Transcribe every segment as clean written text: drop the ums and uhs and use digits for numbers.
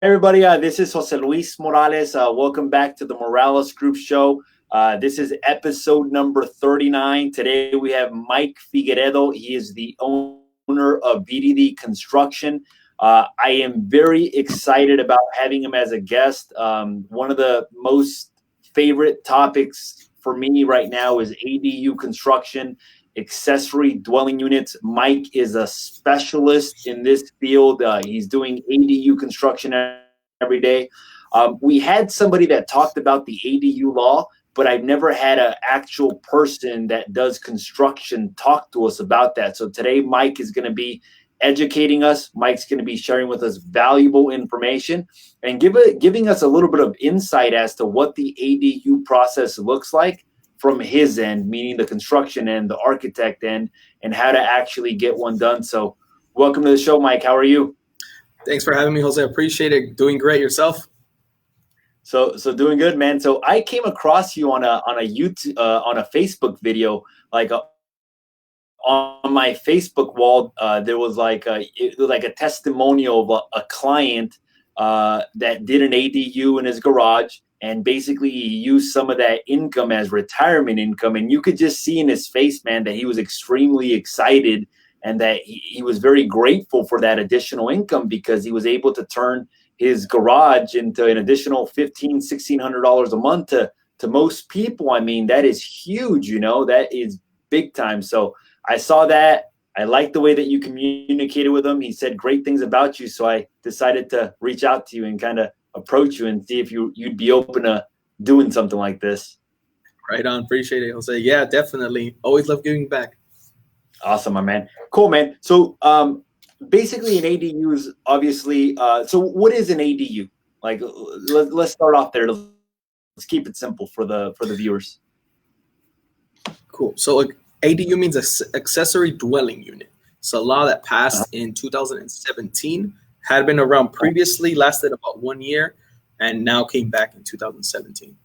Everybody, this is Jose Luis Morales. Welcome back to the Morales Group Show. This is episode number 39. Today we have Mike Figueredo. He is the owner of Viridi Construction. I am very excited about having him as a guest. One of the most favorite topics for me right now is ADU construction, accessory dwelling units. Mike is a specialist in this field. He's doing ADU construction every day. We had somebody that talked about the ADU law, but I've never had an actual person that does construction talk to us about that. So today, Mike is going to be educating us. Mike's going to be sharing with us valuable information and giving us a little bit of insight as to what the ADU process looks like from his end, meaning the construction end, the architect end, and how to actually get one done. So welcome to the show, Mike. How are you? Thanks for having me, Jose. Appreciate it. Doing great. Yourself? So doing good, man. So I came across you on a YouTube on a Facebook video, like on my Facebook wall. There was like a testimonial of a client that did an ADU in his garage. And basically he used some of that income as retirement income. And you could just see in his face, man, that he was extremely excited and that he was very grateful for that additional income because he was able to turn his garage into an additional $1,500, $1,600 a month to most people. I mean, that is huge, that is big time. So I saw that. I liked the way that you communicated with him. He said great things about you. So I decided to reach out to you and kind of approach you and see if you'd be open to doing something like this. Right on. Appreciate it, Jose. Yeah, definitely. Always love giving back. Awesome, my man. Cool, man. So basically an ADU is obviously, so what is an ADU? Like, let's start off there. Let's keep it simple for the viewers. Cool. So ADU means accessory dwelling unit. It's a law that passed in 2017. Had been around previously, lasted about 1 year, and now came back in 2017.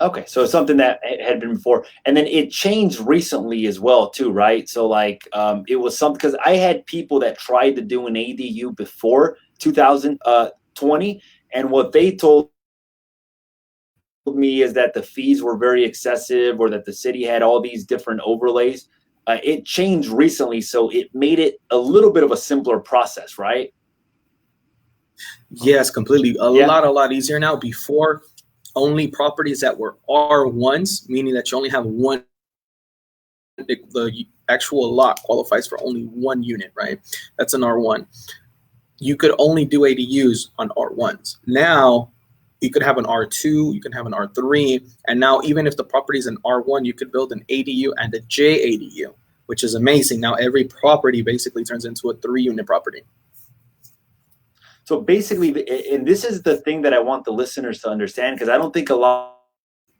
Okay, so it's something that had been before, and then it changed recently as well, too, right? So like, it was something because I had people that tried to do an ADU before 2020, and what they told me is that the fees were very excessive, or that the city had all these different overlays. It changed recently, so it made it a little bit of a simpler process, right? Yes, completely. A lot easier now. Before, only properties that were R1s, meaning that you only have one, the actual lot qualifies for only one unit, right? That's an R1. You could only do ADUs on R1s. Now, you could have an R2, you can have an R3, and now even if the property is an R1, you could build an ADU and a JADU, which is amazing. Now every property basically turns into a 3-unit property. So basically, and this is the thing that I want the listeners to understand, because I don't think a lot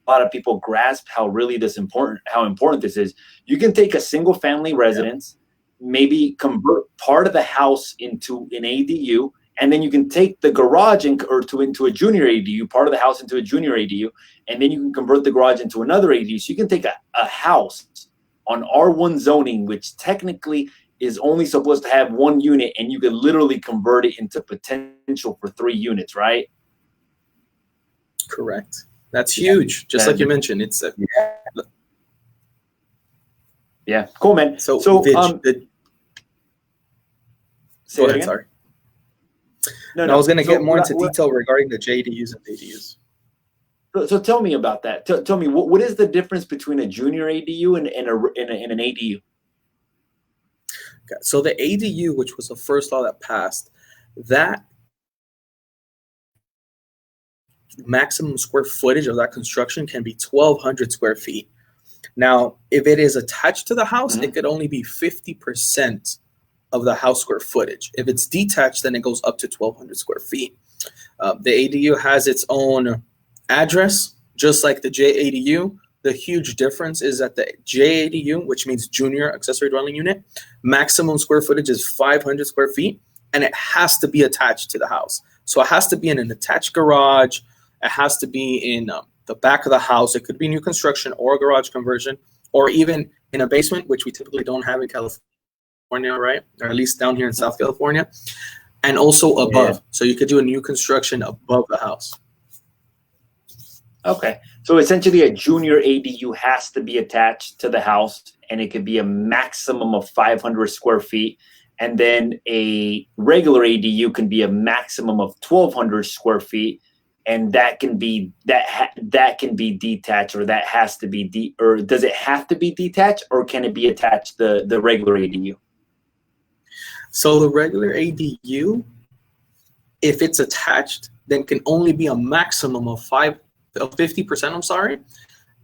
of people grasp how important this is. You can take a single family residence, maybe convert part of the house into an ADU, and then you can take the garage into a junior ADU, part of the house into a junior ADU, and then you can convert the garage into another ADU. So you can take a house on R1 zoning, which technically is only supposed to have 1 unit, and you could literally convert it into potential for 3 units, right? Correct. That's huge. Just like you mentioned, it's yeah, cool, man. So go ahead, sorry. No, I was going to get more into detail regarding the JDUs and ADUs. So tell me about that. Tell me what is the difference between a junior ADU and an ADU? Okay, so the ADU, which was the first law that passed, that maximum square footage of that construction can be 1,200 square feet. Now, if it is attached to the house, it could only be 50% of the house square footage. If it's detached, then it goes up to 1,200 square feet. The ADU has its own address, just like the JADU. The huge difference is that the JADU, which means junior accessory dwelling unit, maximum square footage is 500 square feet, and it has to be attached to the house. So it has to be in an attached garage. It has to be in the back of the house. It could be new construction or a garage conversion, or even in a basement, which we typically don't have in California, right? Or at least down here in South California. and also above. Yeah. So you could do a new construction above the house. Okay. So essentially a junior ADU has to be attached to the house, and it could be a maximum of 500 square feet. And then a regular ADU can be a maximum of 1,200 square feet. And that can be that can be detached, or that has to be or does it have to be detached, or can it be attached to the regular ADU? So the regular ADU, if it's attached, then can only be a maximum of 50%. I'm sorry,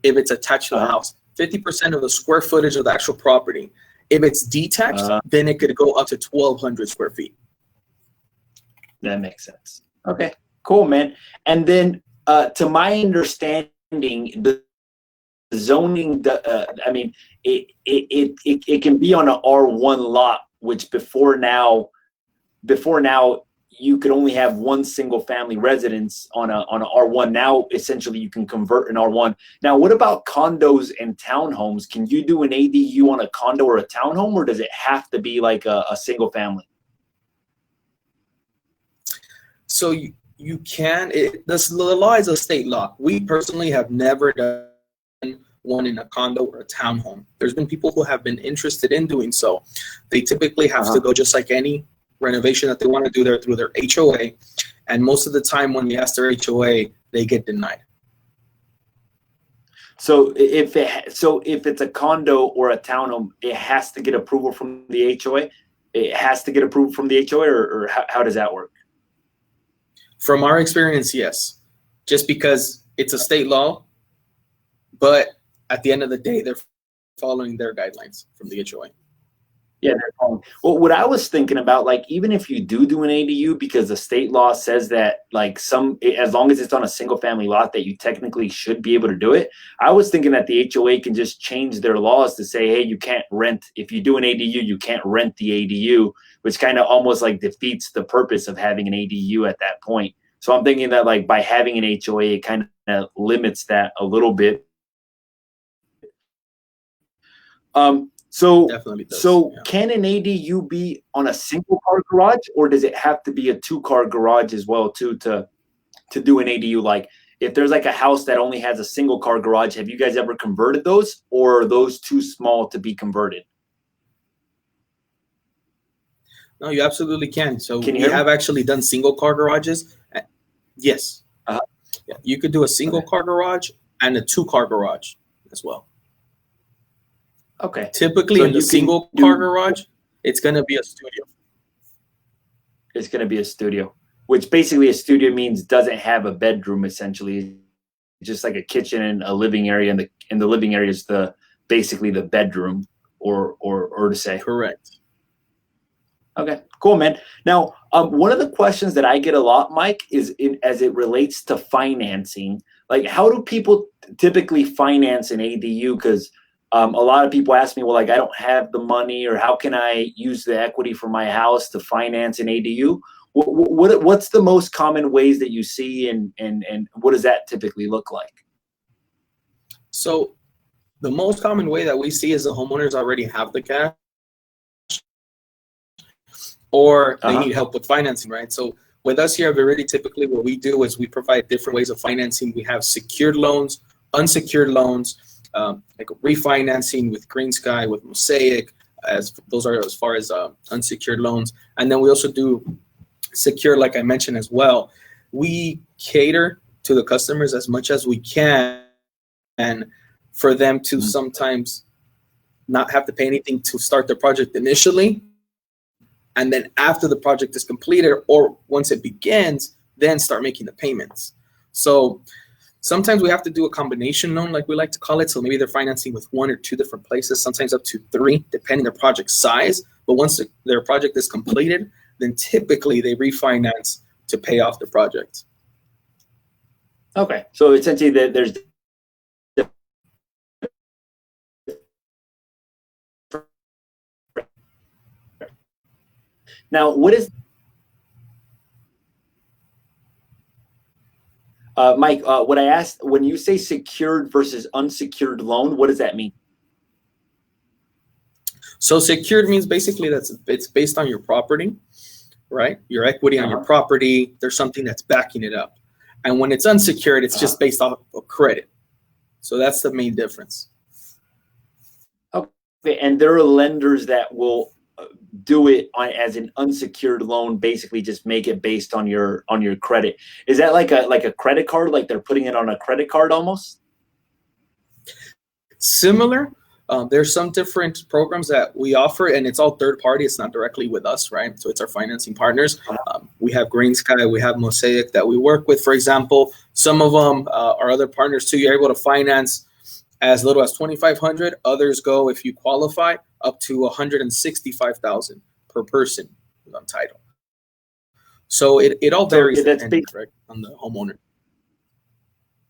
if it's attached to the house, 50% of the square footage of the actual property. If it's detached, then it could go up to 1,200 square feet. That makes sense. Okay, cool, man. And then, to my understanding, the zoning, I mean, it can be on an R1 lot, which before now, you could only have one single family residence on a R1. Now, essentially, you can convert an R1. Now, what about condos and townhomes? Can you do an ADU on a condo or a townhome, or does it have to be like a single family? So you can. The law is a state law. We personally have never done one in a condo or a townhome. There's been people who have been interested in doing so. They typically have to go just like any renovation that they want to do there through their HOA, and most of the time when they ask their HOA, they get denied. So if it's a condo or a townhome, it has to get approval from the HOA. It has to get approval from the HOA, or how does that work? From our experience, yes, just because it's a state law, but at the end of the day, they're following their guidelines from the HOA. Yeah, they're following. Well, what I was thinking about, like, even if you do an ADU, because the state law says that, like, as long as it's on a single family lot, that you technically should be able to do it. I was thinking that the HOA can just change their laws to say, hey, you can't rent. If you do an ADU, you can't rent the ADU, which kind of almost like defeats the purpose of having an ADU at that point. So I'm thinking that, like, by having an HOA, it kind of limits that a little bit. So can an ADU be on a single car garage, or does it have to be a 2-car garage as well too to do an ADU? Like, if there's like a house that only has a single car garage, have you guys ever converted those, or are those too small to be converted? No, you absolutely can. So we have actually done single car garages. Yes. Yeah, you could do a single car garage and a 2-car garage as well. Okay. Typically, in the single car garage, it's going to be a studio. It's going to be a studio, which basically a studio means doesn't have a bedroom, essentially. Just like a kitchen and a living area, and the living area is basically the bedroom, or to say. Correct. Okay, cool, man. Now, one of the questions that I get a lot, Mike, is as it relates to financing. Like, how do people typically finance an ADU? Because a lot of people ask me, well, like, I don't have the money, or how can I use the equity from my house to finance an ADU? What's the most common ways that you see, and what does that typically look like? So the most common way that we see is the homeowners already have the cash, or they need help with financing, right? So with us here at Viridi, typically what we do is we provide different ways of financing. We have secured loans, unsecured loans, like refinancing with Green Sky, with Mosaic, those are as far as unsecured loans. And then we also do secure, like I mentioned as well. We cater to the customers as much as we can, and for them to sometimes not have to pay anything to start the project initially. And then after the project is completed, or once it begins, then start making the payments. So sometimes we have to do a combination loan, like we like to call it. So maybe they're financing with 1 or 2 different places, sometimes up to 3, depending on the project size. But once their project is completed, then typically they refinance to pay off the project. Okay, so essentially there's now, what is Mike? What I asked, when you say secured versus unsecured loan, what does that mean? So secured means basically it's based on your property. right? Your equity on your property, there's something that's backing it up. And when it's unsecured, it's just based off of credit. So that's the main difference. Okay, and there are lenders that will do it as an unsecured loan, basically just make it based on your credit. Is that like a credit card, like they're putting it on a credit card almost? Similar. There's some different programs that we offer, and it's all third party. It's not directly with us, right? So it's our financing partners. We have Green Sky, we have Mosaic that we work with, for example. Some of them are other partners too. You're able to finance as little as $2,500. Others go, if you qualify, up to $165,000 per person with Untitled. So it all varies on the homeowner.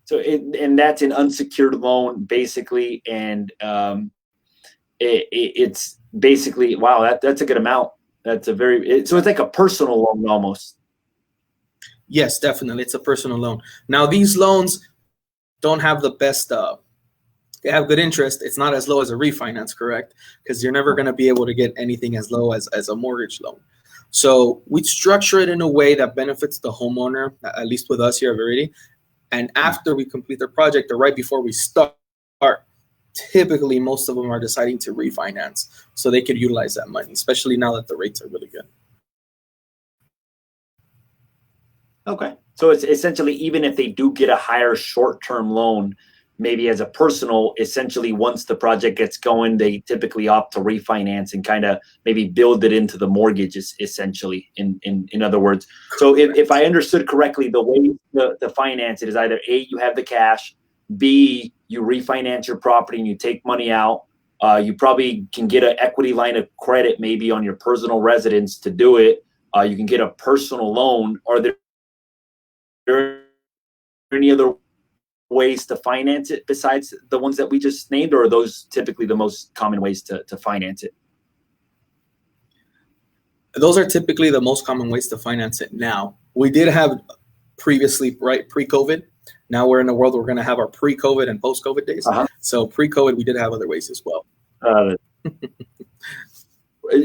So and that's an unsecured loan basically, and it's basically, wow, that's a good amount. That's so it's like a personal loan almost. Yes, definitely, it's a personal loan. Now these loans don't have the best. They have good interest. It's not as low as a refinance, correct? Because you're never going to be able to get anything as low as a mortgage loan. So we structure it in a way that benefits the homeowner, at least with us here at Viridi. And after we complete their project, or right before we start, typically most of them are deciding to refinance so they could utilize that money, especially now that the rates are really good. Okay. So it's essentially, even if they do get a higher short-term loan, maybe as a personal, essentially once the project gets going, they typically opt to refinance and kind of maybe build it into the mortgages, essentially, in other words. So if I understood correctly, the way to finance it is either A, you have the cash, B, you refinance your property and you take money out. You probably can get an equity line of credit maybe on your personal residence to do it. You can get a personal loan. Are there any other ways to finance it besides the ones that we just named, or are those typically the most common ways to finance it? Those are typically the most common ways to finance it now. We did have previously, right, pre-COVID. Now we're in a world where we're going to have our pre-COVID and post-COVID days. So pre-COVID, we did have other ways as well.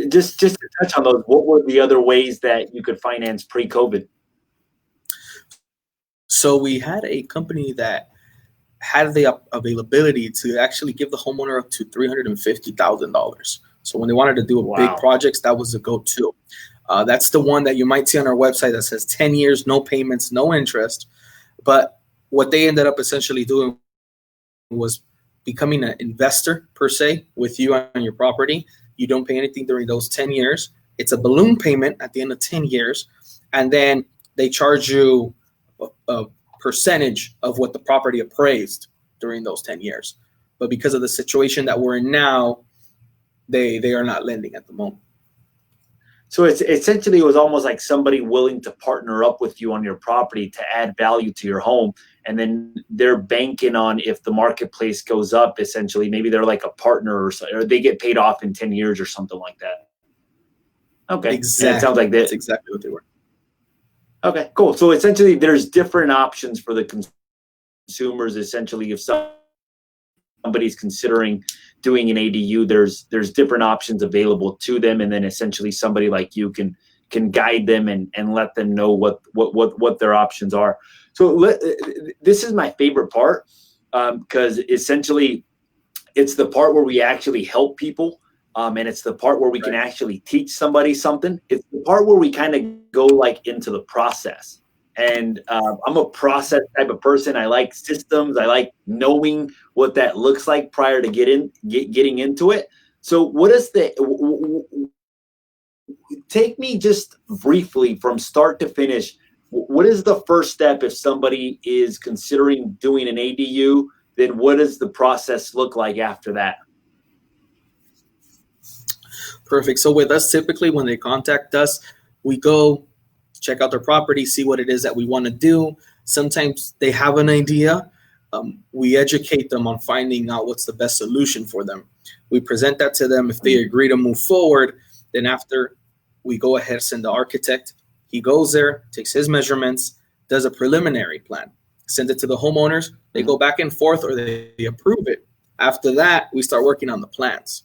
Just to touch on those, what were the other ways that you could finance pre-COVID? So we had a company that had the availability to actually give the homeowner up to $350,000. So when they wanted to do big projects, that was a go-to. That's the one that you might see on our website that says 10 years, no payments, no interest. But what they ended up essentially doing was becoming an investor, per se, with you on your property. You don't pay anything during those 10 years. It's a balloon payment at the end of 10 years. And then they charge you a percentage of what the property appraised during those 10 years. But because of the situation that we're in now, they are not lending at the moment. So it's essentially, it was almost like somebody willing to partner up with you on your property to add value to your home. And then they're banking on, if the marketplace goes up, essentially, maybe they're like a partner, or they get paid off in 10 years or something like that. Okay. Exactly. It sounds like that's exactly what they were. Okay, cool. So essentially, there's different options for the consumers. Essentially, if somebody's considering doing an ADU, there's different options available to them, and then essentially somebody like you can guide them and let them know what their options are. So this is my favorite part, because essentially it's the part where we actually help people. And it's the part where we can actually teach somebody something. It's the part where we kind of go like into the process. And I'm a process type of person. I like systems. I like knowing what that looks like prior to getting into it. So what is take me just briefly from start to finish. What is the first step if somebody is considering doing an ADU? Then what does the process look like after that? Perfect. So with us, typically when they contact us, we go check out their property, see what it is that we want to do. Sometimes they have an idea. We educate them on finding out what's the best solution for them. We present that to them. If they agree to move forward, then after we go ahead, send the architect. He goes there, takes his measurements, does a preliminary plan, send it to the homeowners. They go back and forth, or they approve it. After that, we start working on the plans.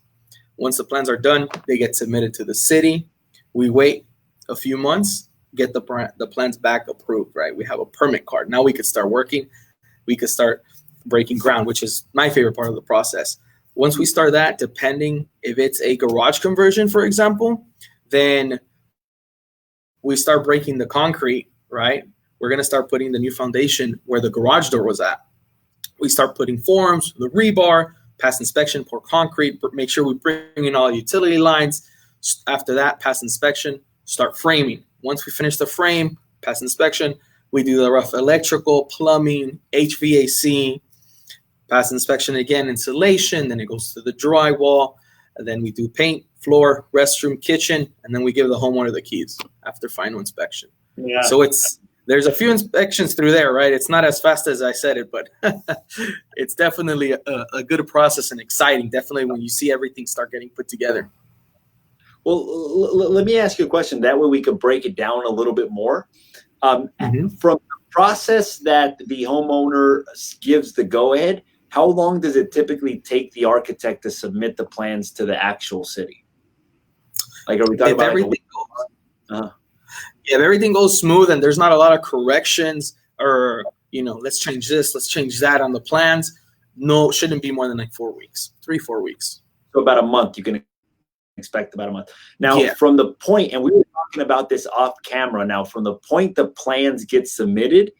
Once the plans are done, they get submitted to the city. We wait a few months, get the plans back approved, right? We have a permit card. Now we could start working. We could start breaking ground, which is my favorite part of the process. Once we start that, depending if it's a garage conversion, for example, then we start breaking the concrete, right? We're going to start putting the new foundation where the garage door was at. We start putting forms, the rebar, pass inspection, pour concrete, make sure we bring in all utility lines. After that, pass inspection, start framing. Once we finish the frame, pass inspection, we do the rough electrical, plumbing, HVAC, pass inspection again, insulation, then it goes to the drywall, and then we do paint, floor, restroom, kitchen, and then we give the homeowner the keys after final inspection. Yeah. So there's a few inspections through there, right? It's not as fast as I said it, but it's definitely a good process and exciting, definitely when you see everything start getting put together. Well, let me ask you a question. That way we can break it down a little bit more. From the process that the homeowner gives the go-ahead, how long does it typically take the architect to submit the plans to the actual city? Like, are we talking about everything if everything goes smooth and there's not a lot of corrections or, let's change this, let's change that on the plans, no, it shouldn't be more than like 4 weeks, 3-4 weeks. So about a month, you can expect about a month. Now, from the point, and we were talking about this off camera, now from the point the plans get submitted,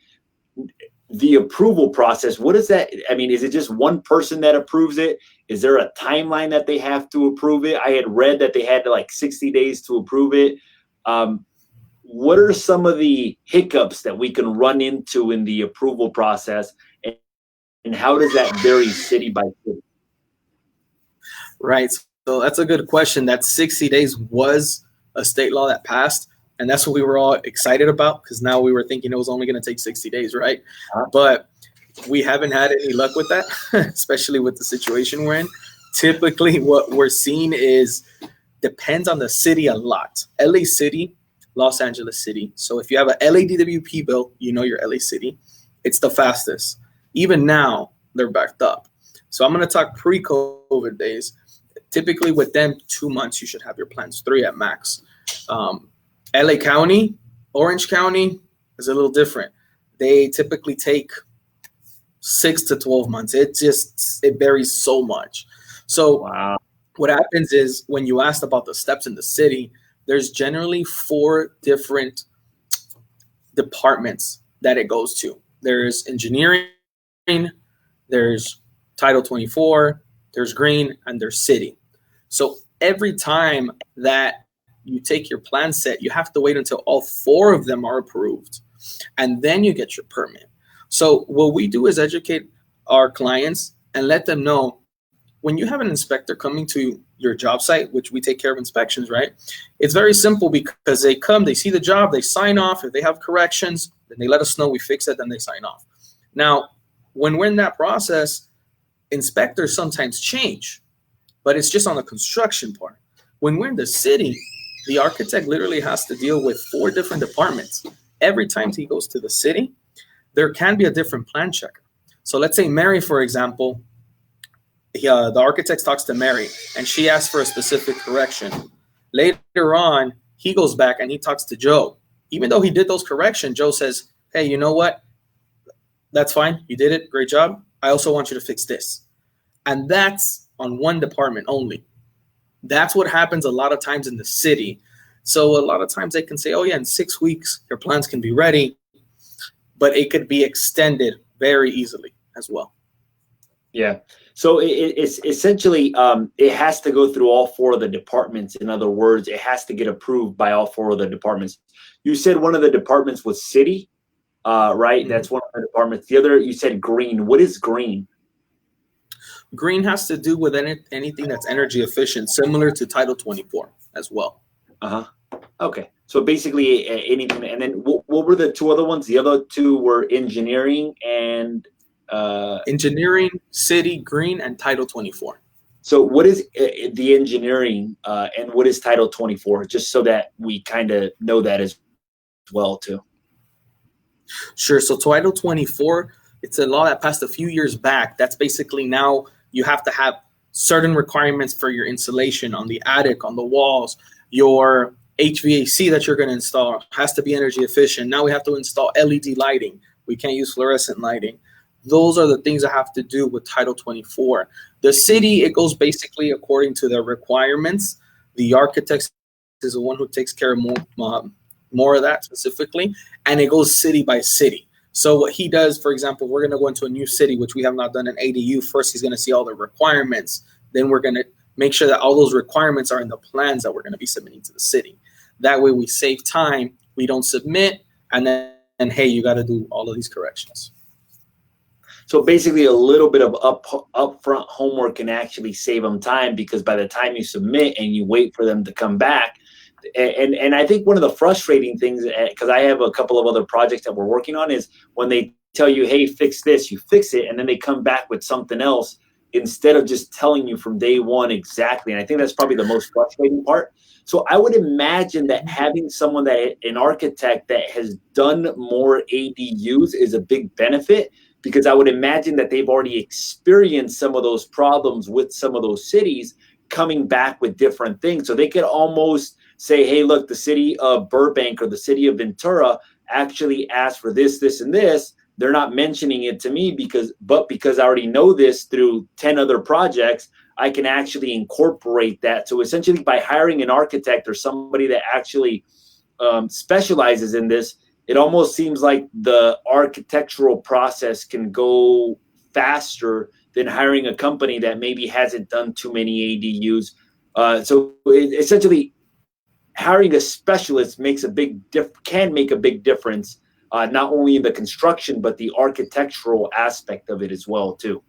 the approval process, what is that? I mean, is it just one person that approves it? Is there a timeline that they have to approve it? I had read that they had like 60 days to approve it. What are some of the hiccups that we can run into in the approval process, and how does that vary city by city? Right. So that's a good question. That 60 days was a state law that passed, and that's what we were all excited about, because now we were thinking it was only going to take 60 days, right? But we haven't had any luck with that, especially with the situation we're in. Typically, what we're seeing depends on the city a lot. LA City, Los Angeles City. So if you have a LADWP bill, your LA City, it's the fastest. Even now, they're backed up. So I'm going to talk pre-COVID days. Typically with them, 2 months, you should have your plans, 3 at max. LA County, Orange County is a little different. They typically take 6 to 12 months. It varies so much. So what happens is, when you asked about the steps in the city, there's generally 4 different departments that it goes to. There's engineering, there's Title 24, there's green, and there's city. So every time that you take your plan set, you have to wait until all 4 of them are approved, and then you get your permit. So what we do is educate our clients and let them know, when you have an inspector coming to your job site, which we take care of inspections, right? It's very simple, because they come, they see the job, they sign off. If they have corrections, then they let us know, we fix it, then they sign off. Now, when we're in that process, inspectors sometimes change, but it's just on the construction part. When we're in the city, the architect literally has to deal with 4 different departments. Every time he goes to the city, there can be a different plan checker. So let's say Mary, for example, the architect talks to Mary and she asks for a specific correction. Later on, he goes back and he talks to Joe. Even though he did those corrections, Joe says, hey, you know what? That's fine. You did it. Great job. I also want you to fix this. And that's on one department only. That's what happens a lot of times in the city. So a lot of times they can say, oh yeah, in 6 weeks, your plans can be ready, but it could be extended very easily as well. Yeah. So it's essentially, it has to go through all 4 of the departments. In other words, it has to get approved by all 4 of the departments. You said one of the departments was city, right? Mm-hmm. That's one of the departments. The other, you said green. What is green? Green has to do with anything that's energy efficient, similar to Title 24 as well. Okay. So basically anything. And then what were the 2 other ones? The other 2 were engineering and... engineering, city, green, and Title 24. So what is the engineering and what is Title 24? Just so that we kind of know that as well too. Sure. So Title 24, it's a law that passed a few years back. That's basically, now you have to have certain requirements for your insulation on the attic, on the walls, your HVAC that you're going to install has to be energy efficient. Now we have to install LED lighting. We can't use fluorescent lighting. Those are the things that have to do with Title 24. The city, it goes basically according to their requirements. The architect is the one who takes care of more of that specifically, and it goes city by city. So what he does, for example, we're going to go into a new city, which we have not done an ADU. First, he's going to see all the requirements. Then we're going to make sure that all those requirements are in the plans that we're going to be submitting to the city. That way we save time, we don't submit, and then, hey, you got to do all of these corrections. So basically a little bit of upfront homework can actually save them time, because by the time you submit and you wait for them to come back, and I think one of the frustrating things, because I have a couple of other projects that we're working on, is when they tell you, hey, fix this, you fix it, and then they come back with something else instead of just telling you from day one exactly. And I think that's probably the most frustrating part. So I would imagine that having someone an architect that has done more ADUs is a big benefit, because I would imagine that they've already experienced some of those problems with some of those cities coming back with different things. So they could almost say, hey, look, the city of Burbank or the city of Ventura actually asked for this, this, and this. They're not mentioning it to me because I already know this through 10 other projects, I can actually incorporate that. So essentially by hiring an architect or somebody that actually specializes in this, it almost seems like the architectural process can go faster than hiring a company that maybe hasn't done too many ADUs. So essentially, hiring a specialist can make a big difference, not only in the construction but the architectural aspect of it as well too.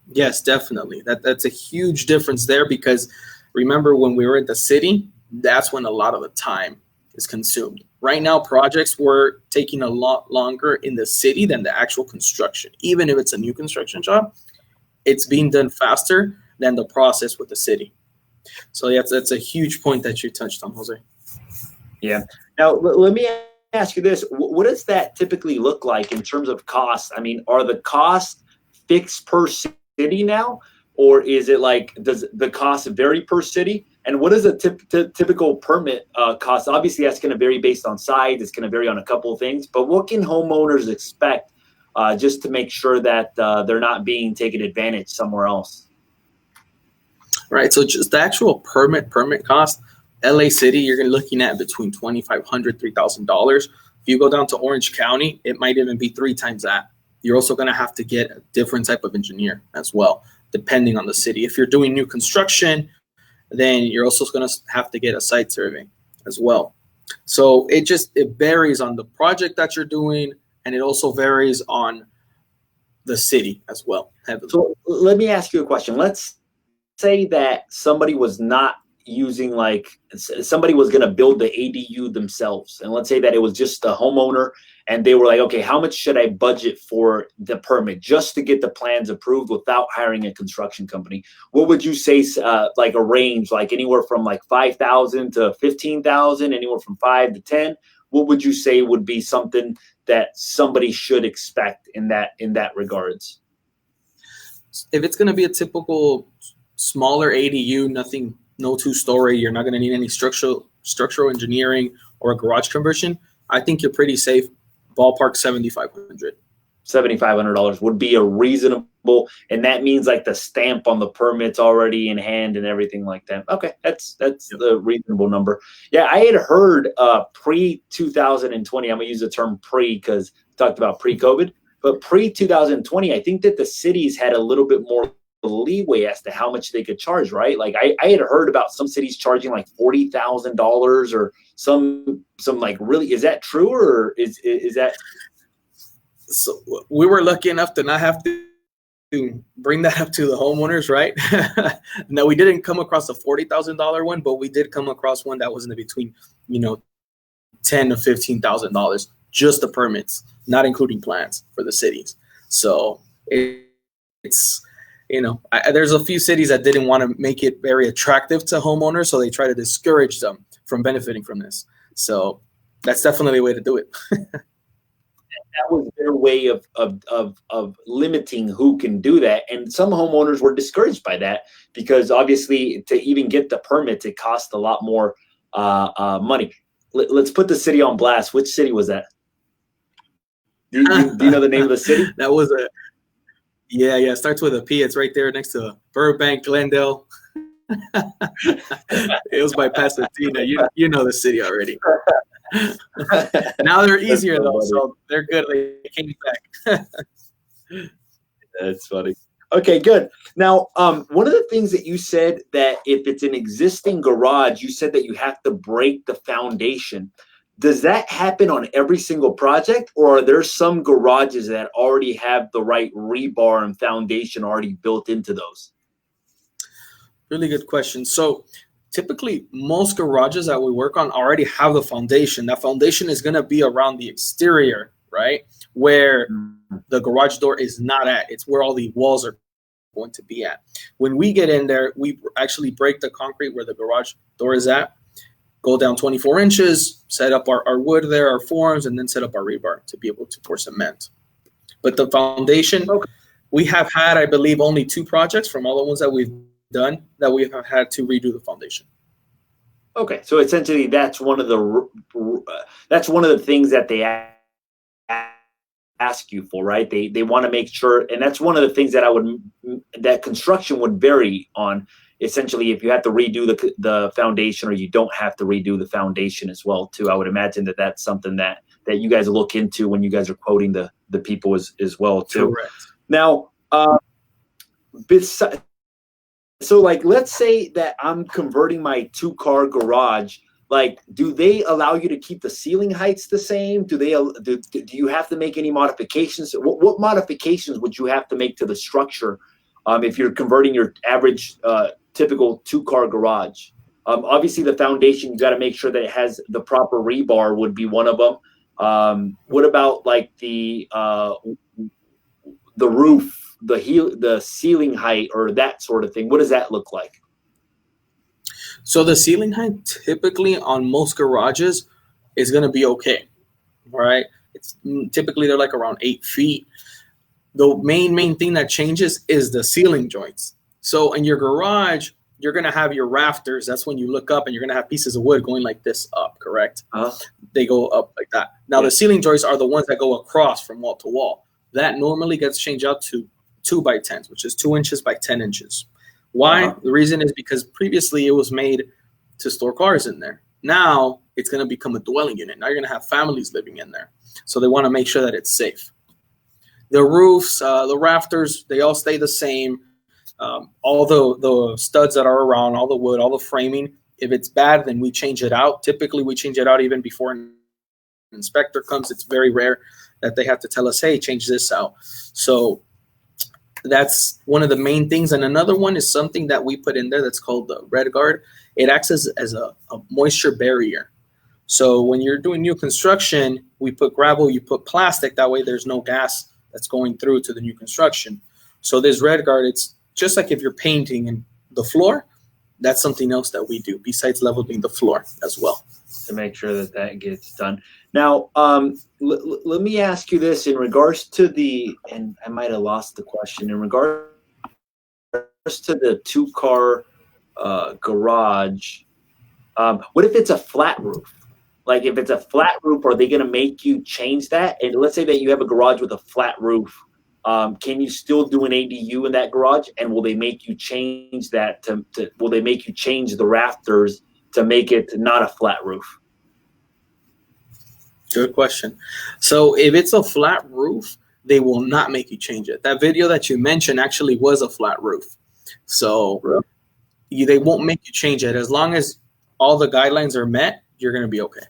Yes, definitely. That's a huge difference there, because remember when we were in the city, that's when a lot of the time is consumed. Right now, projects were taking a lot longer in the city than the actual construction. Even if it's a new construction job, it's being done faster than the process with the city. So yeah, that's a huge point that you touched on, Jose. Yeah. Now, let me ask you this. What does that typically look like in terms of costs? I mean, are the costs fixed per city now? Or is it like, does the cost vary per city? And what is a typical permit cost? Obviously, that's going to vary based on size. It's going to vary on a couple of things. But what can homeowners expect just to make sure that they're not being taken advantage somewhere else? Right. So just the actual permit cost, LA City, you're looking at between $2,500, $3,000. If you go down to Orange County, it might even be 3 times that. You're also going to have to get a different type of engineer as well, depending on the city. If you're doing new construction, then you're also going to have to get a site survey as well. So it varies on the project that you're doing, and it also varies on the city as well. So let me ask you a question. Let's say that somebody was not using, somebody was going to build the ADU themselves. And let's say that it was just a homeowner and they were like, okay, how much should I budget for the permit just to get the plans approved without hiring a construction company? What would you say, like a range, like anywhere from like 5,000 to 15,000, anywhere from 5 to 10? What would you say would be something that somebody should expect in that regards? If it's going to be a typical smaller ADU, no 2-story, you're not going to need any structural engineering or a garage conversion, I think you're pretty safe. Ballpark $7,500. $7,500 would be a reasonable, and that means like the stamp on the permit's already in hand and everything like that. Okay, that's the reasonable number. Yeah, I had heard pre-2020, I'm gonna use the term pre because we talked about pre-COVID, but pre-2020, I think that the cities had a little bit more leeway as to how much they could charge, right? Like I had heard about some cities charging like $40,000 or some like, really, is that true, or is that? So we were lucky enough to not have to bring that up to the homeowners, right? No, we didn't come across a $40,000 one, but we did come across one that was in between, $10,000 to $15,000, just the permits, not including plans for the cities. So it's there's a few cities that didn't want to make it very attractive to homeowners, so they try to discourage them from benefiting from this. So that's definitely a way to do it. That was their way of limiting who can do that. And some homeowners were discouraged by that because obviously to even get the permits, it costs a lot more money. Let's put the city on blast. Which city was that? Do you know the name of the city? That was yeah. It starts with a P. It's right there next to Burbank, Glendale. It was by Pasadena. You know the city already. Now they're easier though, so they're good. They came back. That's funny. Okay, good. Now, one of the things that you said that if it's an existing garage, you said that you have to break the foundation. Does that happen on every single project, or are there some garages that already have the right rebar and foundation already built into those? Really good question. So typically, most garages that we work on already have the foundation. That foundation is going to be around the exterior, right? Where the garage door is not at. It's where all the walls are going to be at. When we get in there, we actually break the concrete where the garage door is at, go down 24 inches, set up our wood there, our forms, and then set up our rebar to be able to pour cement. But the foundation, we have had, I believe, only 2 projects from all the ones that we've done that we have had to redo the foundation. Okay, so essentially that's one of the things that they ask you for, right? They want to make sure, and that's one of the things that construction would vary on. Essentially, if you have to redo the foundation, or you don't have to redo the foundation as well, too. I would imagine that that's something that you guys look into when you guys are quoting the people as well, too. Correct. Now, so like, let's say that I'm converting my 2-car garage. Like, do they allow you to keep the ceiling heights the same? Do you have to make any modifications? What modifications would you have to make to the structure if you're converting your average typical 2-car garage? Obviously, the foundation, you got to make sure that it has the proper rebar would be one of them. What about like the roof, the ceiling height, or that sort of thing? What does that look like? So the ceiling height typically on most garages is going to be okay, right? It's typically they're like around 8 feet. The main thing that changes is the ceiling joints. So in your garage, you're going to have your rafters. That's when you look up and you're going to have pieces of wood going like this up, correct? They go up like that. Now, the ceiling joints are the ones that go across from wall to wall. That normally gets changed out to 2x10s, which is 2 inches by 10 inches. Why? The reason is because previously it was made to store cars in there. Now it's going to become a dwelling unit. Now you're going to have families living in there. So they want to make sure that it's safe. The roofs, the rafters, they all stay the same. All the studs that are around, all the wood, all the framing, if it's bad, then we change it out. Typically, we change it out even before an inspector comes. It's very rare that they have to tell us, hey, change this out. So that's one of the main things. And another one is something that we put in there that's called the Red Guard. It acts as a moisture barrier. So when you're doing new construction, we put gravel, you put plastic. That way there's no gas that's going through to the new construction. So this Red Guard, it's just like if you're painting in the floor, that's something else that we do besides leveling the floor as well. To make sure that gets done. Now, let me ask you this in regards to and I might have lost the question, in regards to the 2-car garage. What if it's a flat roof? Like, if it's a flat roof, are they going to make you change that? And let's say that you have a garage with a flat roof. Can you still do an ADU in that garage? And will they make you change that will they make you change the rafters to make it not a flat roof? Good question. So if it's a flat roof, they will not make you change it. That video that you mentioned actually was a flat roof. So they won't make you change it. As long as all the guidelines are met, you're going to be okay.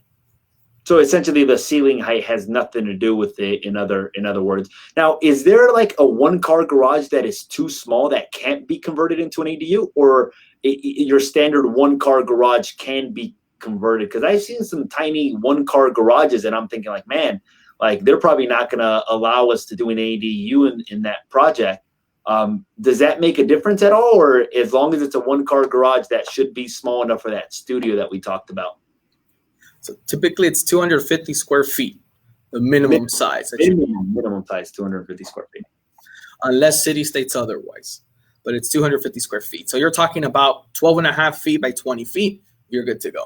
So essentially the ceiling height has nothing to do with it, in other words. Now, is there like a 1-car garage that is too small that can't be converted into an ADU, or your standard 1-car garage can be converted? Because I've seen some tiny 1-car garages and I'm thinking like, man, like they're probably not going to allow us to do an ADU in that project. Does that make a difference at all? Or as long as it's a 1-car garage, that should be small enough for that studio that we talked about? So typically it's 250 square feet, the minimum size. Minimum size, 250 square feet. Unless city states otherwise. But it's 250 square feet. So you're talking about 12 and a half feet by 20 feet, you're good to go.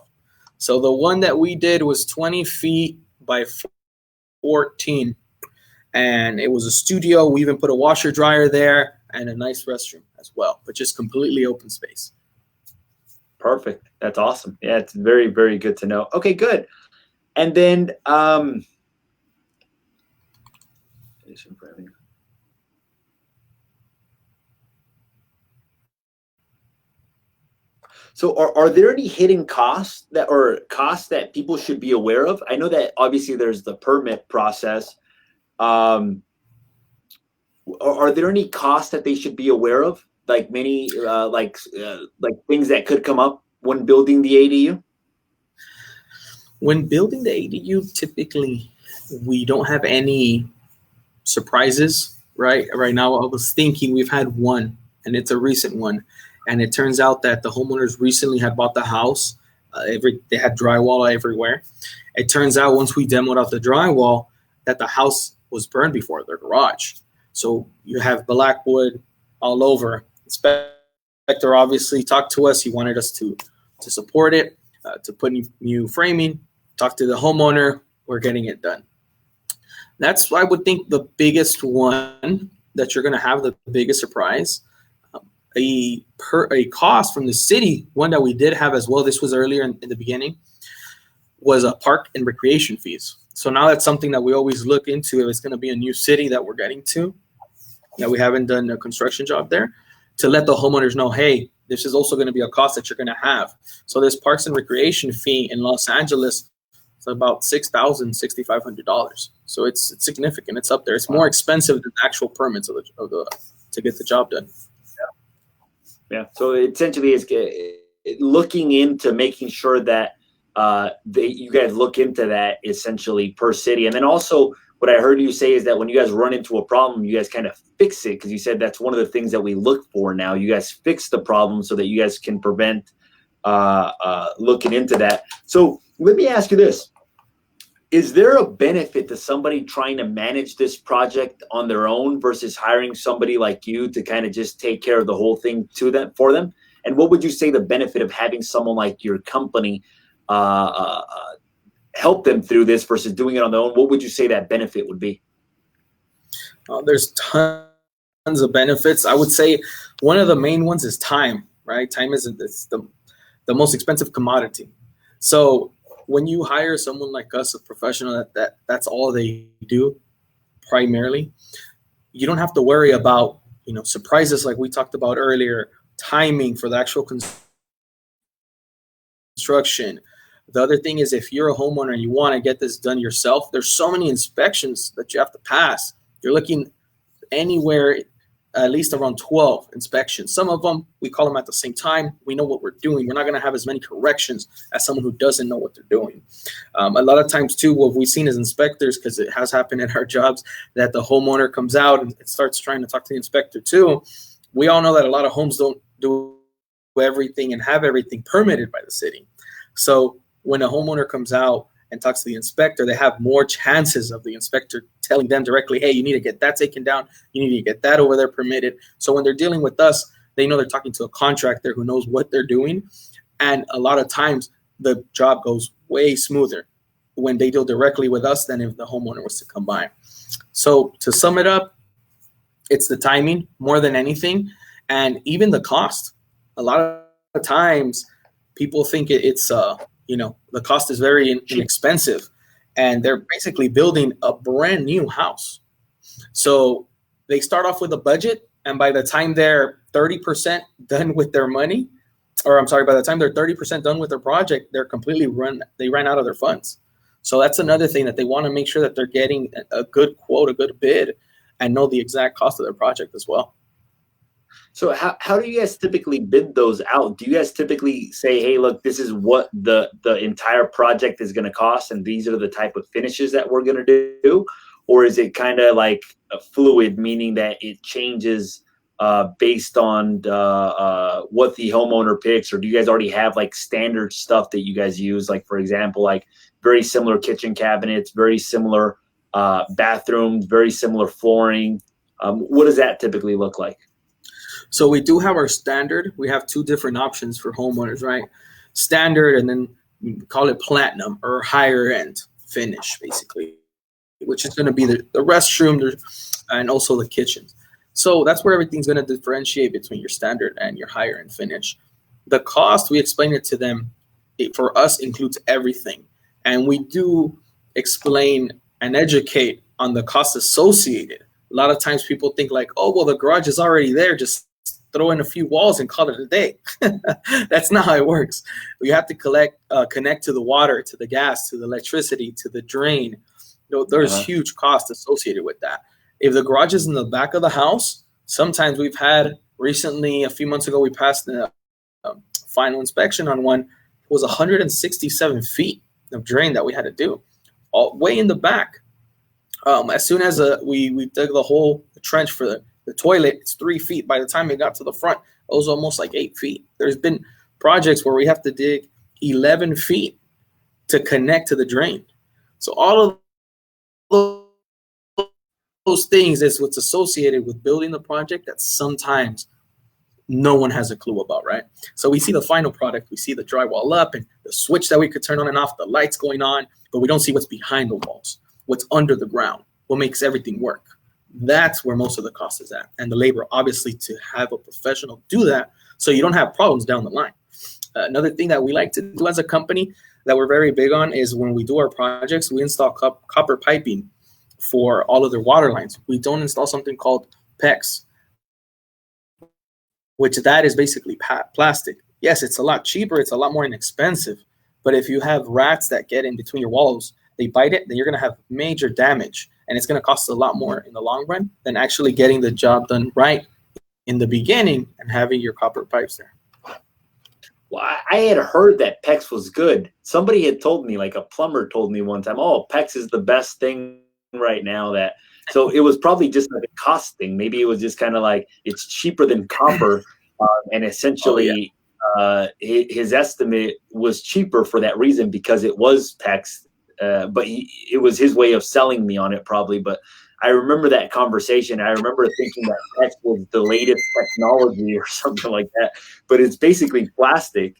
So the one that we did was 20 feet by 14, and it was a studio. We even put a washer dryer there and a nice restroom as well, but just completely open space. Perfect. That's awesome. Yeah, it's very, very good to know. Okay, good. And then so are there any hidden costs that people should be aware of? I know that obviously there's the permit process. Are there any costs that they should be aware of? Like many like things that could come up when building the ADU? When building the ADU, typically we don't have any surprises, right? Right now, I was thinking we've had one, and it's a recent one. And it turns out that the homeowners recently had bought the house. They had drywall everywhere. It turns out once we demoed out the drywall, that the house was burned before their garage. So you have black wood all over. Inspector obviously talked to us. He wanted us to support it, to put new framing. Talk to the homeowner. We're getting it done. That's, I would think, the biggest one that you're going to have, the biggest surprise. A cost from the city, one that we did have as well, this was earlier in the beginning, was a park and recreation fees. So now that's something that we always look into if it's going to be a new city that we're getting to, that we haven't done a construction job there, to let the homeowners know, hey, this is also going to be a cost that you're going to have. So this parks and recreation fee in Los Angeles is about $6,000, $6,500. So it's significant. It's up there. It's more expensive than the actual permits to get the job done. Yeah. So essentially, it's looking into making sure that you guys look into that essentially per city. And then also what I heard you say is that when you guys run into a problem, you guys kind of fix it, because you said that's one of the things that we look for now. You guys fix the problem so that you guys can prevent looking into that. So let me ask you this. Is there a benefit to somebody trying to manage this project on their own versus hiring somebody like you to kind of just take care of the whole thing for them? And what would you say the benefit of having someone like your company help them through this versus doing it on their own? What would you say that benefit would be? There's tons of benefits. I would say one of the main ones is time, right? Time is the most expensive commodity. So when you hire someone like us, a professional that's all they do primarily, you don't have to worry about, surprises like we talked about earlier, timing for the actual construction. The other thing is, if you're a homeowner and you want to get this done yourself, there's so many inspections that you have to pass. You're looking anywhere at least around 12 inspections. Some of them, we call them at the same time. We know what we're doing. We're not going to have as many corrections as someone who doesn't know what they're doing. A lot of times, too, what we've seen as inspectors, because it has happened in our jobs, that the homeowner comes out and starts trying to talk to the inspector, too. We all know that a lot of homes don't do everything and have everything permitted by the city. So when a homeowner comes out and talks to the inspector, they have more chances of the inspector telling them directly, hey, you need to get that taken down. You need to get that over there permitted. So when they're dealing with us, they know they're talking to a contractor who knows what they're doing. And a lot of times the job goes way smoother when they deal directly with us than if the homeowner was to come by. So to sum it up, it's the timing more than anything, and even the cost. A lot of times people think it's the cost is very inexpensive, and they're basically building a brand new house. So they start off with a budget, and by the time they're 30% done with their money, by the time they're 30% done with their project, they're completely ran out of their funds. So that's another thing, that they want to make sure that they're getting a good quote, a good bid, and know the exact cost of their project as well. So how do you guys typically bid those out? Do you guys typically say, hey, look, this is what the entire project is going to cost, and these are the type of finishes that we're going to do? Or is it kind of like a fluid, meaning that it changes based on what the homeowner picks? Or do you guys already have like standard stuff that you guys use? Like, for example, like very similar kitchen cabinets, very similar bathrooms, very similar flooring. What does that typically look like? So we do have our standard. We have two different options for homeowners, right? Standard, and then we call it platinum or higher end finish, basically, which is going to be the restroom and also the kitchen. So that's where everything's going to differentiate between your standard and your higher end finish. The cost, we explain it to them, for us includes everything. And we do explain and educate on the costs associated. A lot of times people think like, oh, well, the garage is already there. Just throw in a few walls and call it a day. That's not how it works. We have to connect to the water, to the gas, to the electricity, to the drain. There's huge costs associated with that. If the garage is in the back of the house, sometimes we've had recently, a few months ago, we passed the final inspection on one. It was 167 feet of drain that we had to do, all way in the back. As soon as we dug the whole trench for the toilet, it's 3 feet. By the time it got to the front, it was almost like 8 feet. There's been projects where we have to dig 11 feet to connect to the drain. So all of those things is what's associated with building the project that sometimes no one has a clue about, right? So we see the final product, we see the drywall up and the switch that we could turn on and off, the lights going on, but we don't see what's behind the walls, what's under the ground, what makes everything work. That's where most of the cost is at. And the labor, obviously, to have a professional do that so you don't have problems down the line. Another thing that we like to do as a company that we're very big on is when we do our projects, we install copper piping for all of their water lines. We don't install something called PEX, which that is basically plastic. Yes, it's a lot cheaper. It's a lot more inexpensive. But if you have rats that get in between your walls, they bite it, then you're going to have major damage. And it's going to cost a lot more in the long run than actually getting the job done right in the beginning and having your copper pipes there. Well, I had heard that PEX was good. Somebody had told me, like a plumber told me one time, oh, PEX is the best thing right now. So it was probably just like a cost thing. Maybe it was just kind of like it's cheaper than copper. And essentially his estimate was cheaper for that reason because it was PEX. But it was his way of selling me on it probably. But I remember that conversation. I remember thinking that PEX was the latest technology or something like that. But it's basically plastic.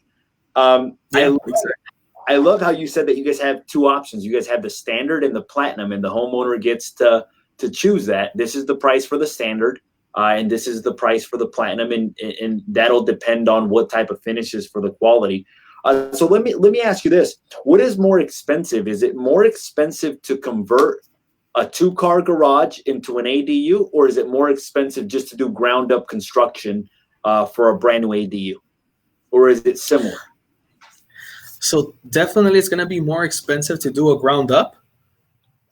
I love how you said that you guys have two options. You guys have the standard and the platinum, and the homeowner gets to choose that. This is the price for the standard, and this is the price for the platinum, and that'll depend on what type of finishes for the quality. So let me ask you this: what is more expensive? Is it more expensive to convert a 2-car garage into an ADU, or is it more expensive just to do ground up construction for a brand new ADU, or is it similar? So definitely it's going to be more expensive to do a ground up.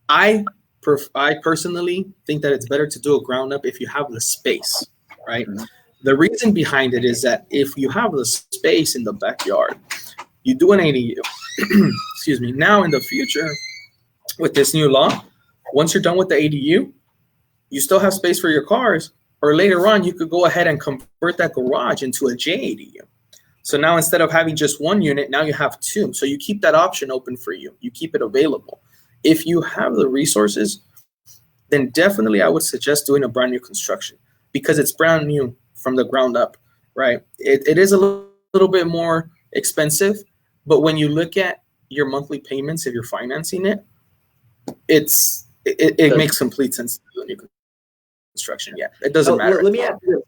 I personally think that it's better to do a ground up if you have the space, right? Mm-hmm. The reason behind it is that if you have the space in the backyard, you do an ADU. Excuse me. Now in the future, with this new law, once you're done with the ADU, you still have space for your cars, or later on, you could go ahead and convert that garage into a JADU. So now instead of having just one unit, now you have two. So you keep that option open for you. You keep it available. If you have the resources, then definitely I would suggest doing a brand new construction because it's brand new from the ground up, right? It is a little bit more expensive, but when you look at your monthly payments, if you're financing it, it makes complete sense to do a new construction. Yeah, it doesn't matter. Let me ask you this.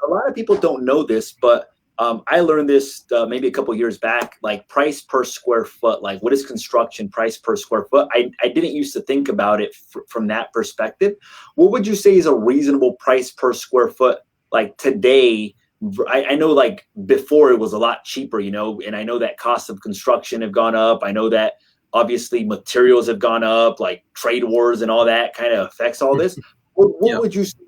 A lot of people don't know this, but I learned this maybe a couple years back, like price per square foot, like what is construction price per square foot? I didn't used to think about it from that perspective. What would you say is a reasonable price per square foot? Like today, I know like before it was a lot cheaper, and I know that costs of construction have gone up. I know that obviously materials have gone up, like trade wars and all that kind of affects all this. What would you say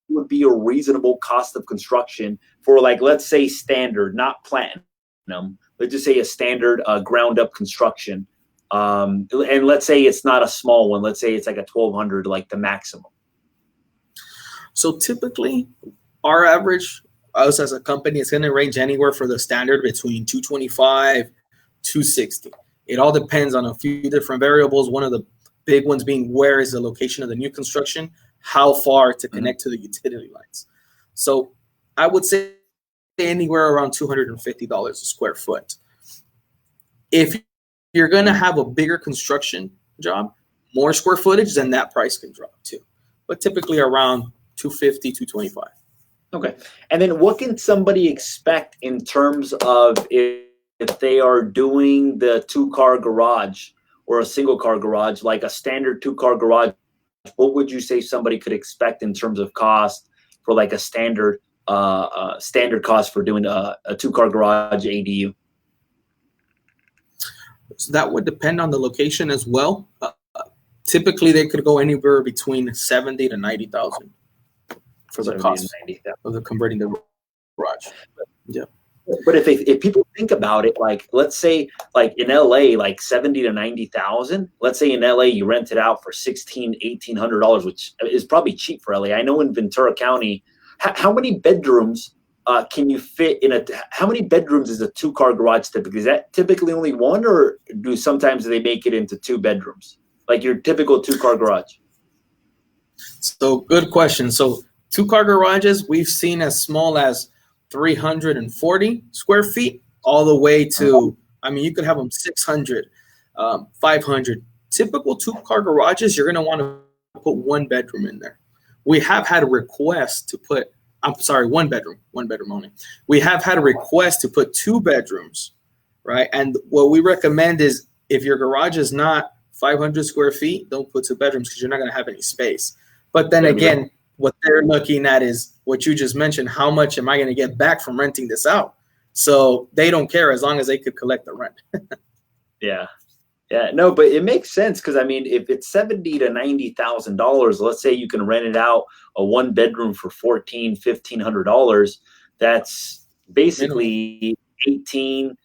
would be a reasonable cost of construction for, like, let's say standard, not platinum, let's just say a standard ground up construction, and let's say it's not a small one, let's say it's like a 1,200, like the maximum? So typically our average, us as a company, is going to range anywhere for the standard between 225 260. It all depends on a few different variables. One of the big ones being where is the location of the new construction, how far to connect to the utility lines. So I would say anywhere around $250 a square foot. If you're going to have a bigger construction job, more square footage, then that price can drop too. But typically around 250, 225. Okay. And then what can somebody expect in terms of if they are doing the 2-car garage or a single car garage, like a standard 2-car garage? What would you say somebody could expect in terms of cost for like a standard cost for doing a 2-car garage ADU? So that would depend on the location as well. Typically, they could go anywhere between 70 to 90,000 for the cost of the converting the garage. Yeah. But if people think about it, like let's say like in LA, like 70 to 90,000. Let's say in LA you rent it out for $1,800, which is probably cheap for LA. I know in Ventura County, how many bedrooms can you fit in how many bedrooms is a 2-car garage typically? Is that typically only one, or do sometimes they make it into 2 bedrooms? Like your typical 2-car garage? So good question. So 2-car garages we've seen as small as 340 square feet all the way to, I mean, you could have them 600, 500. Typical 2-car garages, you're going to want to put 1 bedroom in there. We have had a request to put, I'm sorry, 1 bedroom only. We have had a request to put 2 bedrooms, right? And what we recommend is if your garage is not 500 square feet, don't put 2 bedrooms because you're not going to have any space. But then again, what they're looking at is what you just mentioned. How much am I going to get back from renting this out? So they don't care as long as they could collect the rent. Yeah. Yeah, no, but it makes sense because I mean, if it's $70,000 to $90,000, let's say you can rent it out a 1 bedroom for $1,500. That's basically 18,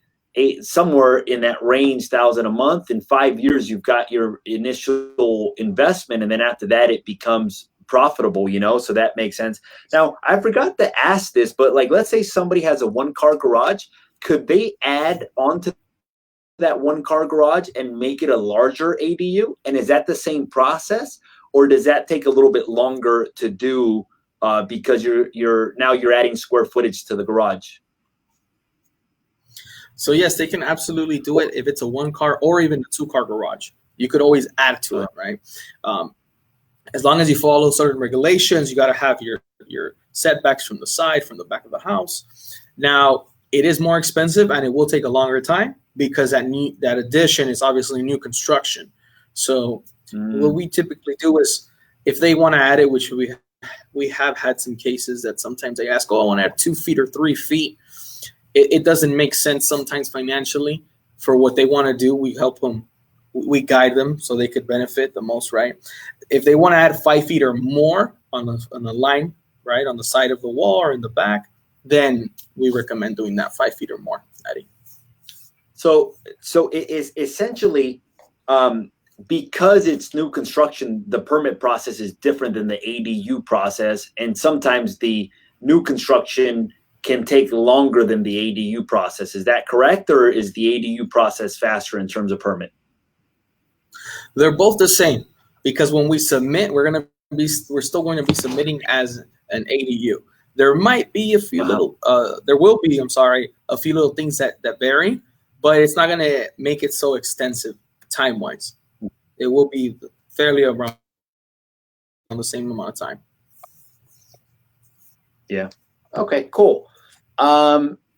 somewhere in that range, thousand a month. In 5 years, you've got your initial investment, and then after that, it becomes profitable. So that makes sense. Now, I forgot to ask this, but like, let's say somebody has a 1-car garage, could they add onto that 1-car garage and make it a larger ADU? And is that the same process, or does that take a little bit longer to do because you're adding square footage to the garage? So yes, they can absolutely do it if it's a 1-car or even a 2-car garage. You could always add to it, right? As long as you follow certain regulations, you got to have your setbacks from the side, from the back of the house. Now, it is more expensive and it will take a longer time because that addition is obviously new construction. So what we typically do is if they want to add it, which we have had some cases that sometimes they ask, I want to add 2 feet or 3 feet. It doesn't make sense sometimes financially for what they want to do. We help them. We guide them so they could benefit the most, right? If they want to add 5 feet or more on the line, right, on the side of the wall or in the back, then we recommend doing that 5 feet or more, Eddie. So it is essentially because it's new construction, the permit process is different than the ADU process, and sometimes the new construction can take longer than the ADU process. Is that correct, or is the ADU process faster in terms of permit? They're both the same because when we submit, we're still going to be submitting as an ADU. There might be a few a few little things that vary, but it's not going to make it so extensive time-wise. It will be fairly around the same amount of time. Yeah. Okay, cool.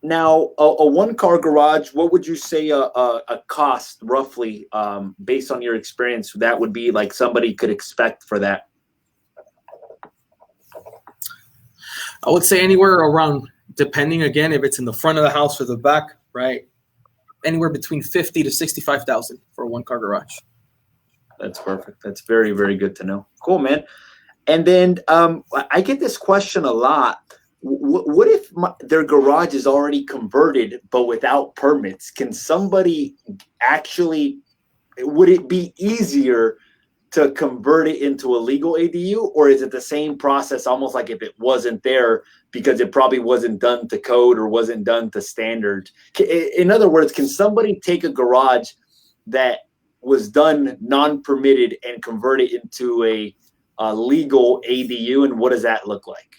Now, a 1-car garage, what would you say a cost roughly, based on your experience, that would be like somebody could expect for that? I would say anywhere around, depending again if it's in the front of the house or the back, right? Anywhere between 50 to 65,000 for a 1-car garage. That's perfect. That's very, very good to know. Cool, man. And then I get this question a lot. What if their garage is already converted but without permits? Can somebody actually, would it be easier to convert it into a legal ADU, or is it the same process almost like if it wasn't there because it probably wasn't done to code or wasn't done to standard? In other words, can somebody take a garage that was done non-permitted and convert it into a legal ADU, and what does that look like?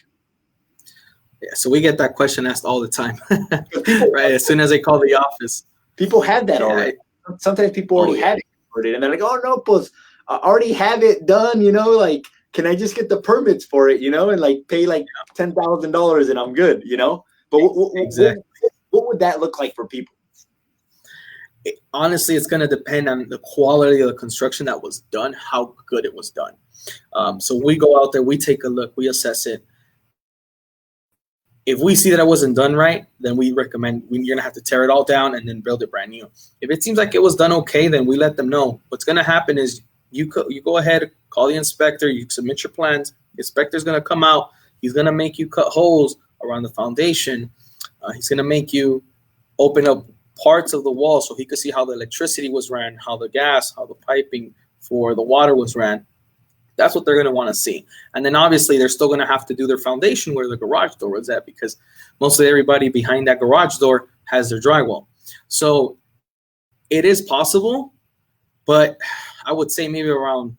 Yeah, so we get that question asked all the time, right? As soon as they call the office. People had that already. sometimes people already have it converted, and they're like, oh no, pues I already have it done, like, can I just get the permits for it, and like pay like $10,000 and I'm good, But what would that look like for people? Honestly, it's going to depend on the quality of the construction that was done, how good it was done. So we go out there, we take a look, we assess it. If we see that it wasn't done right, then we recommend you're going to have to tear it all down and then build it brand new. If it seems like it was done okay, then we let them know. What's going to happen is you go ahead, call the inspector, you submit your plans. The inspector's going to come out. He's going to make you cut holes around the foundation. He's going to make you open up parts of the wall so he could see how the electricity was ran, how the gas, how the piping for the water was ran. That's what they're going to want to see. And then obviously they're still going to have to do their foundation where the garage door was at, because mostly everybody behind that garage door has their drywall. So it is possible, but I would say maybe around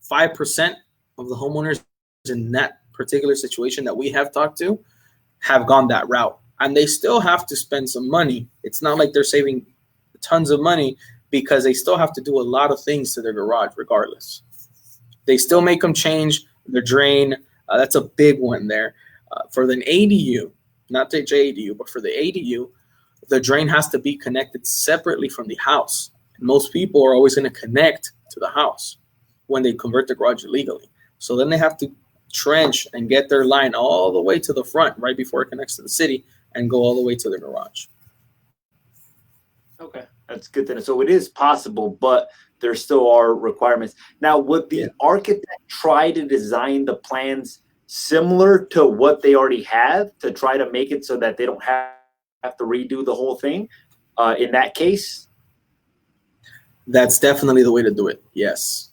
5% of the homeowners in that particular situation that we have talked to have gone that route. And they still have to spend some money. It's not like they're saving tons of money, because they still have to do a lot of things to their garage regardless. They still make them change their drain. That's a big one there. For the ADU, not the JADU, but for the ADU, the drain has to be connected separately from the house. And most people are always going to connect to the house when they convert the garage illegally. So then they have to trench and get their line all the way to the front right before it connects to the city and go all the way to the garage. Okay, that's good to know. So it is possible, but there still are requirements. Now, would the architect try to design the plans similar to what they already have to try to make it so that they don't have to redo the whole thing in that case? That's definitely the way to do it, yes.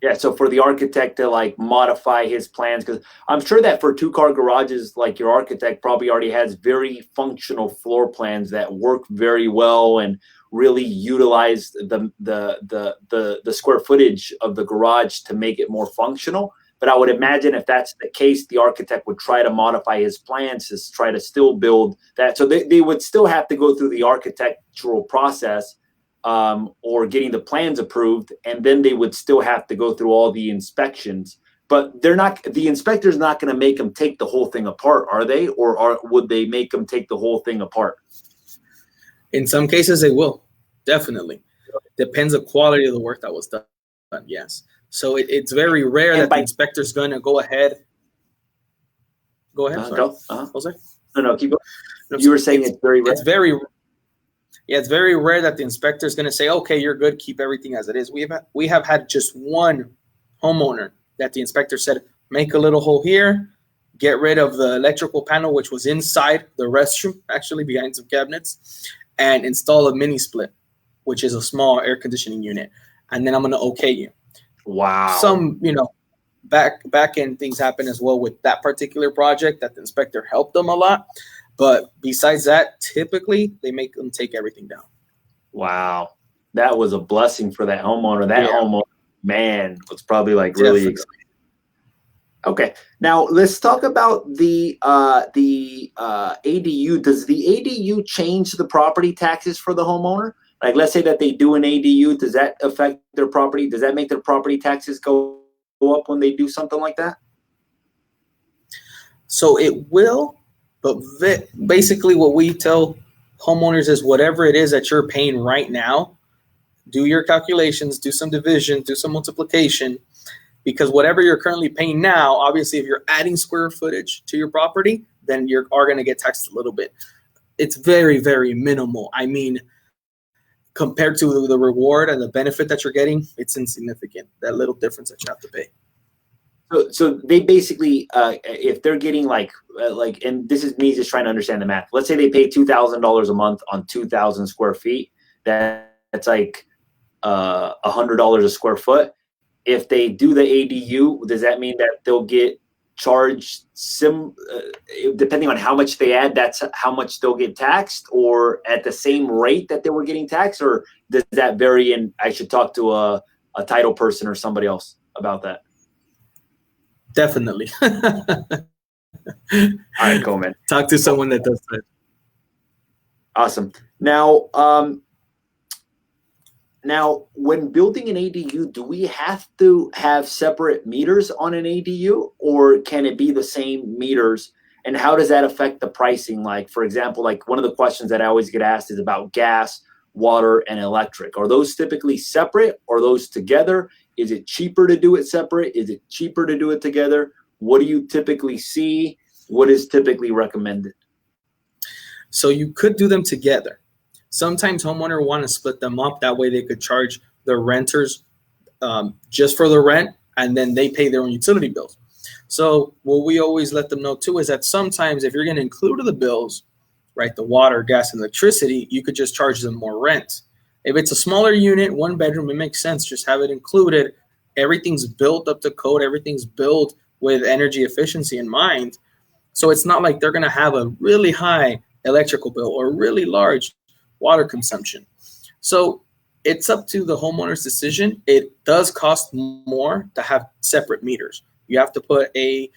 Yeah, so for the architect to like modify his plans, because I'm sure that for two-car garages, like your architect probably already has very functional floor plans that work very well and really utilize the square footage of the garage to make it more functional. But I would imagine if that's the case, the architect would try to modify his plans to try to still build that. So they would still have to go through the architectural process or getting the plans approved, and then they would still have to go through all the inspections. But the inspector's not going to make them take the whole thing apart, are they? Or would they make them take the whole thing apart? In some cases, they will. Definitely. Depends on the quality of the work that was done. Yes. So it's very rare that the inspector's going to go ahead. Go ahead. Jose? No, keep going. You were saying it's very rare. It's very rare that the inspector is going to say, okay, you're good, keep everything as it is. We have had just one homeowner that the inspector said, make a little hole here, get rid of the electrical panel, which was inside the restroom, actually behind some cabinets, and install a mini split, which is a small air conditioning unit. And then I'm going to okay you. Wow. Some, back end things happen as well with that particular project that the inspector helped them a lot. But besides that, typically they make them take everything down. Wow. That was a blessing for that homeowner. That homeowner, man, was probably like really excited. Okay. Now let's talk about the ADU. Does the ADU change the property taxes for the homeowner? Like, let's say that they do an ADU. Does that affect their property? Does that make their property taxes go up when they do something like that? So it will. But basically what we tell homeowners is whatever it is that you're paying right now, do your calculations, do some division, do some multiplication, because whatever you're currently paying now, obviously if you're adding square footage to your property, then you are going to get taxed a little bit. It's very, very minimal. I mean, compared to the reward and the benefit that you're getting, it's insignificant, that little difference that you have to pay. So they basically, if they're getting like, and this is me just trying to understand the math. Let's say they pay $2,000 a month on 2,000 square feet. That's like $100 a square foot. If they do the ADU, does that mean that they'll get charged depending on how much they add? That's how much they'll get taxed, or at the same rate that they were getting taxed, or does that vary? And I should talk to a title person or somebody else about that. Definitely. All right, cool, man. Talk to someone that does that. Awesome. Now, Now, when building an ADU, do we have to have separate meters on an ADU, or can it be the same meters? And how does that affect the pricing? Like, for example, like one of the questions that I always get asked is about gas, water, and electric. Are those typically separate, or those together? Is it cheaper to do it separate? Is it cheaper to do it together? What do you typically see? What is typically recommended? So you could do them together. Sometimes homeowners want to split them up. That way they could charge their renters just for the rent, and then they pay their own utility bills. So what we always let them know too is that sometimes if you're going to include the bills, right, the water, gas, and electricity, you could just charge them more rent. If it's a smaller unit, 1 bedroom, it makes sense. Just have it included. Everything's built up to code. Everything's built with energy efficiency in mind. So it's not like they're going to have a really high electrical bill or really large water consumption. So it's up to the homeowner's decision. It does cost more to have separate meters. You have to put a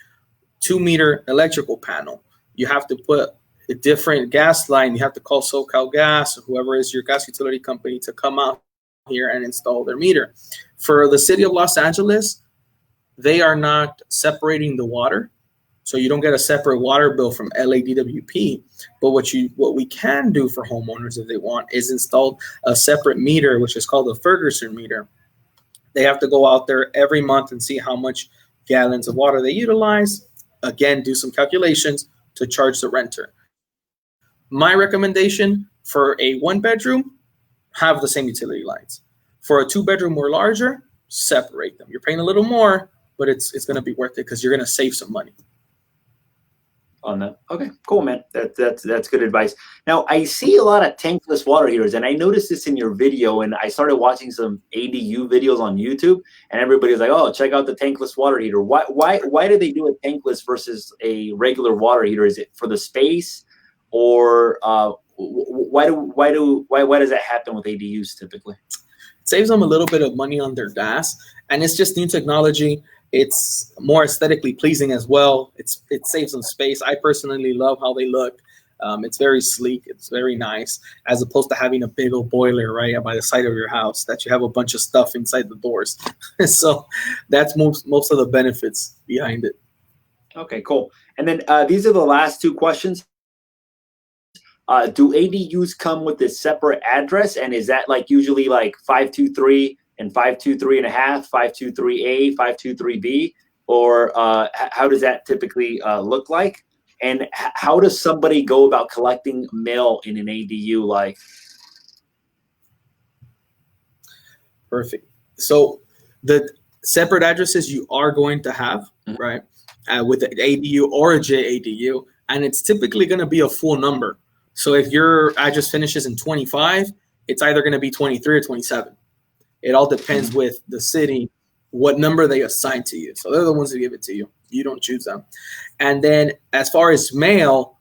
2-meter electrical panel. You have to put a different gas line. You have to call SoCal Gas or whoever is your gas utility company to come out here and install their meter. For the city of Los Angeles, they are not separating the water. So you don't get a separate water bill from LADWP. But what we can do for homeowners if they want is install a separate meter, which is called a Ferguson meter. They have to go out there every month and see how much gallons of water they utilize. Again, do some calculations to charge the renter. My recommendation for a 1-bedroom, have the same utility lines. For a 2-bedroom or larger, separate them. You're paying a little more, but it's going to be worth it because you're going to save some money. On that. Okay, cool, man. That's good advice. Now, I see a lot of tankless water heaters, and I noticed this in your video, and I started watching some ADU videos on YouTube, and everybody's like, oh, check out the tankless water heater. Why do they do a tankless versus a regular water heater? Is it for the space, or why does that happen with ADUs typically? It saves them a little bit of money on their gas, and it's just new technology. It's more aesthetically pleasing as well. It saves them space. I personally love how they look. It's very sleek. It's very nice, as opposed to having a big old boiler right by the side of your house that you have a bunch of stuff inside the doors. So that's most of the benefits behind it. Okay, cool. And then these are the last 2 questions. Do ADUs come with a separate address, and is that like usually like 523 and 523.5, 523A, 523B, or how does that typically look like? And how does somebody go about collecting mail in an ADU like? Perfect. So the separate addresses you are going to have, right, with an ADU or a JADU, and it's typically going to be a full number. So if your address finishes in 25, it's either going to be 23 or 27. It all depends with the city, what number they assign to you. So they're the ones who give it to you. You don't choose them. And then as far as mail,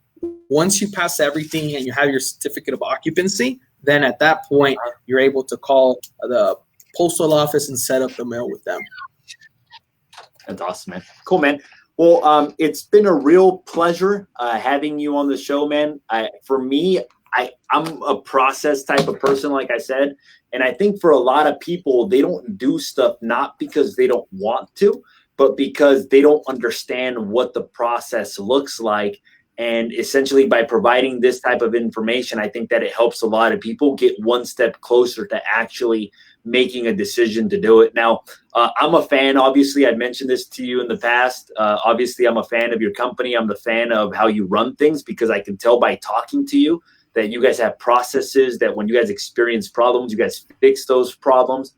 once you pass everything and you have your certificate of occupancy, then at that point, you're able to call the postal office and set up the mail with them. That's awesome, man. Cool, man. Well, it's been a real pleasure having you on the show, man. For me, I'm a process type of person, like I said. And I think for a lot of people, they don't do stuff not because they don't want to, but because they don't understand what the process looks like. And essentially by providing this type of information, I think that it helps a lot of people get one step closer to actually making a decision to do it. Now, I'm a fan. Obviously, I've mentioned this to you in the past. Obviously, I'm a fan of your company. I'm the fan of how you run things because I can tell by talking to you that you guys have processes, that when you guys experience problems, you guys fix those problems,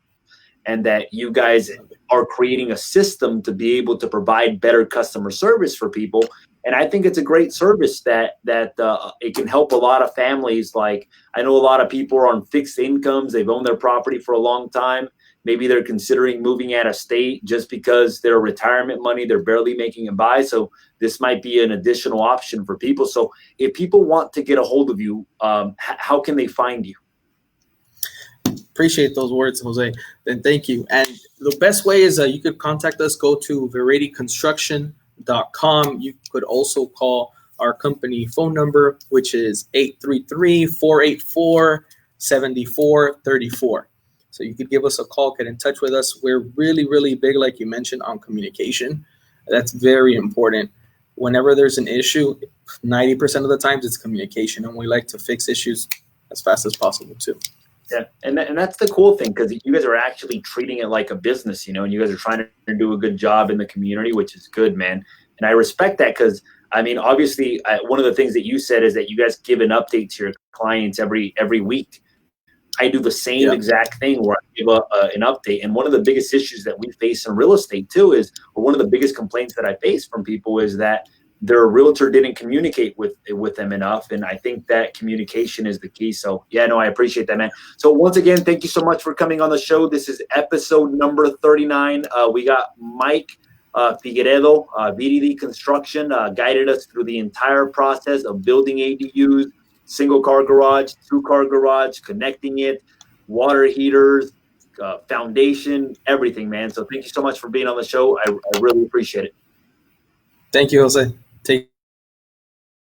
and that you guys are creating a system to be able to provide better customer service for people. And I think it's a great service that it can help a lot of families. Like, I know a lot of people are on fixed incomes. They've owned their property for a long time. Maybe they're considering moving out of state just because their retirement money, they're barely making it by. So this might be an additional option for people. So if people want to get a hold of you, how can they find you? Appreciate those words, Jose. Then thank you. And the best way is you could contact us. Go to ViridiConstruction.com. You could also call our company phone number, which is 833-484-7434. So you could give us a call, get in touch with us. We're really, really big, like you mentioned, on communication. That's very important. Whenever there's an issue, 90% of the times it's communication, and we like to fix issues as fast as possible too. Yeah, and that's the cool thing, because you guys are actually treating it like a business, and you guys are trying to do a good job in the community, which is good, man. And I respect that, because I mean, obviously, one of the things that you said is that you guys give an update to your clients every week. I do the same exact thing, where I give an update. And one of the biggest issues that we face in real estate too is, or one of the biggest complaints that I face from people is that their realtor didn't communicate with them enough. And I think that communication is the key. So yeah, no, I appreciate that, man. So once again, thank you so much for coming on the show. This is episode number 39. We got Mike Figueredo, Viridi Construction, guided us through the entire process of building ADUs, single car garage, 2-car garage, connecting it, water heaters, foundation, everything, man. So thank you so much for being on the show. I really appreciate it. Thank you, Jose.